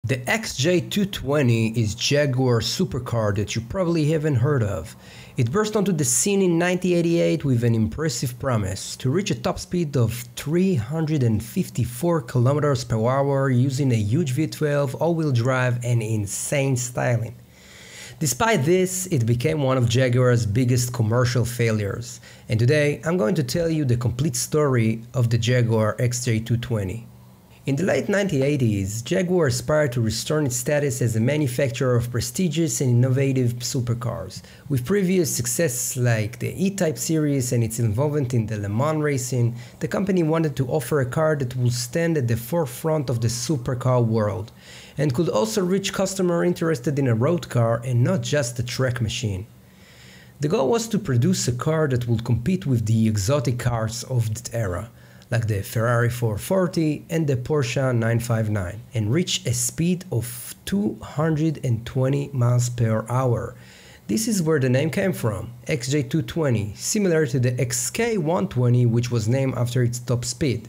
The XJ220 is Jaguar's supercar that you probably haven't heard of. It burst onto the scene in 1988 with an impressive promise to reach a top speed of 354 km per hour using a huge V12 all-wheel drive and insane styling. Despite this, it became one of Jaguar's biggest commercial failures, and today I'm going to tell you the complete story of the Jaguar XJ220. In the late 1980s, Jaguar aspired to restore its status as a manufacturer of prestigious and innovative supercars. With previous successes like the E-Type series and its involvement in the Le Mans racing, the company wanted to offer a car that would stand at the forefront of the supercar world, and could also reach customers interested in a road car and not just a track machine. The goal was to produce a car that would compete with the exotic cars of that era, like the Ferrari F40 and the Porsche 959, and reach a speed of 220 miles per hour. This is where the name came from, XJ220, similar to the XK120, which was named after its top speed.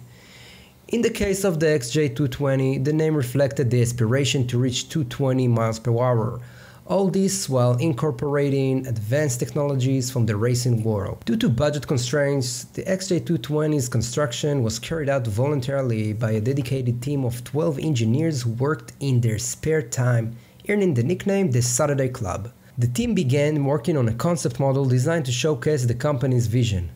In the case of the XJ220, the name reflected the aspiration to reach 220 miles per hour. All this while incorporating advanced technologies from the racing world. Due to budget constraints, the XJ220's construction was carried out voluntarily by a dedicated team of 12 engineers who worked in their spare time, earning the nickname the Saturday Club. The team began working on a concept model designed to showcase the company's vision.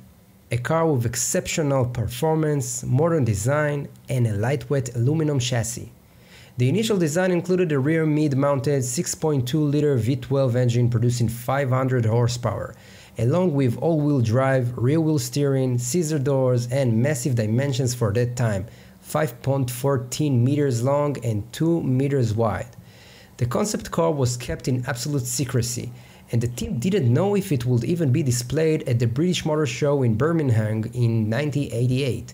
A car with exceptional performance, modern design, and a lightweight aluminum chassis. The initial design included a rear mid-mounted 6.2-liter V12 engine producing 500 horsepower, along with all-wheel drive, rear-wheel steering, scissor doors, and massive dimensions for that time, 5.14 meters long and 2 meters wide. The concept car was kept in absolute secrecy, and the team didn't know if it would even be displayed at the British Motor Show in Birmingham in 1988.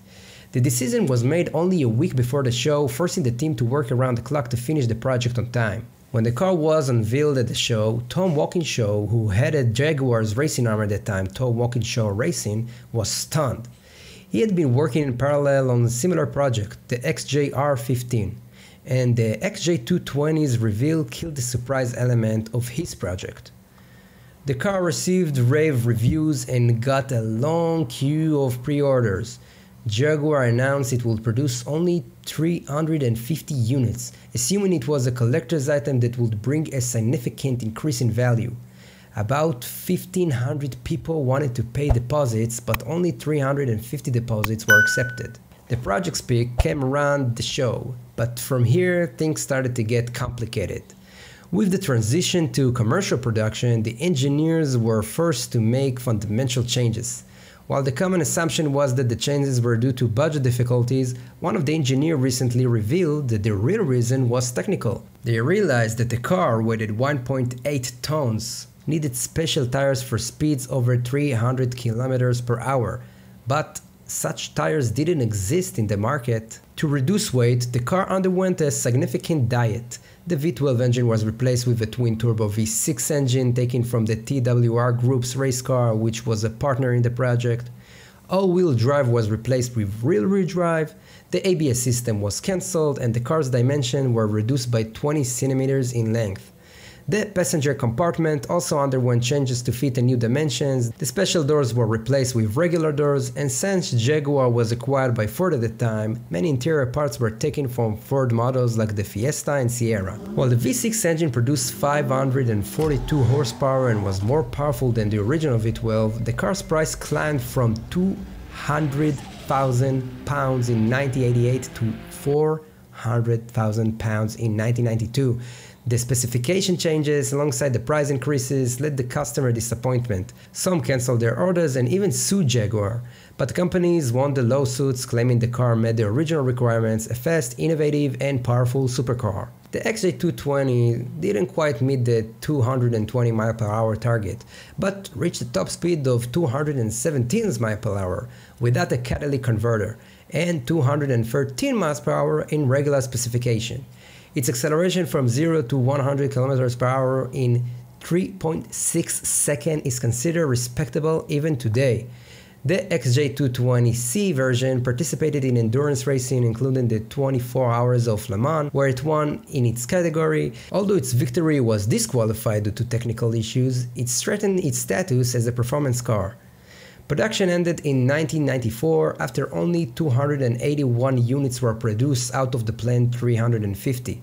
The decision was made only a week before the show, forcing the team to work around the clock to finish the project on time. When the car was unveiled at the show, Tom Walkinshaw, who headed Jaguar's racing arm at the time, Tom Walkinshaw Racing, was stunned. He had been working in parallel on a similar project, the XJR15, and the XJ220's reveal killed the surprise element of his project. The car received rave reviews and got a long queue of pre-orders. Jaguar announced it would produce only 350 units, assuming it was a collector's item that would bring a significant increase in value. About 1,500 people wanted to pay deposits, but only 350 deposits were accepted. The project's peak came around the show, but from here things started to get complicated. With the transition to commercial production, the engineers were forced to make fundamental changes. While the common assumption was that the changes were due to budget difficulties, one of the engineers recently revealed that the real reason was technical. They realized that the car, weighed 1.8 tons, needed special tires for speeds over 300 km per hour, but such tires didn't exist in the market. To reduce weight, the car underwent a significant diet. The V12 engine was replaced with a twin-turbo V6 engine taken from the TWR Group's race car, which was a partner in the project. All-wheel drive was replaced with rear-wheel drive, the ABS system was cancelled, and the car's dimensions were reduced by 20 cm in length. The passenger compartment also underwent changes to fit the new dimensions, the special doors were replaced with regular doors, and since Jaguar was acquired by Ford at the time, many interior parts were taken from Ford models like the Fiesta and Sierra. While the V6 engine produced 542 horsepower and was more powerful than the original V12, the car's price climbed from £200,000 in 1988 to £400,000 in 1992. The specification changes alongside the price increases led to customer disappointment. Some cancelled their orders and even sued Jaguar, but companies won the lawsuits claiming the car met the original requirements, a fast, innovative and powerful supercar. The XJ220 didn't quite meet the 220 mph target, but reached a top speed of 217 mph without a catalytic converter and 213 mph in regular specification. Its acceleration from 0 to 100 km per hour in 3.6 seconds is considered respectable even today. The XJ220C version participated in endurance racing, including the 24 Hours of Le Mans, where it won in its category. Although its victory was disqualified due to technical issues, it strengthened its status as a performance car. Production ended in 1994 after only 281 units were produced out of the planned 350.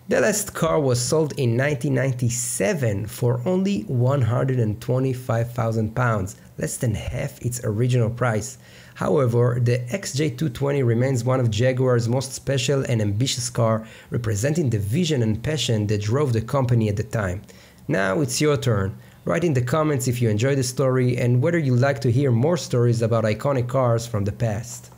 The last car was sold in 1997 for only £125,000, less than half its original price. However, the XJ220 remains one of Jaguar's most special and ambitious cars, representing the vision and passion that drove the company at the time. Now it's your turn. Write in the comments if you enjoyed the story and whether you'd like to hear more stories about iconic cars from the past.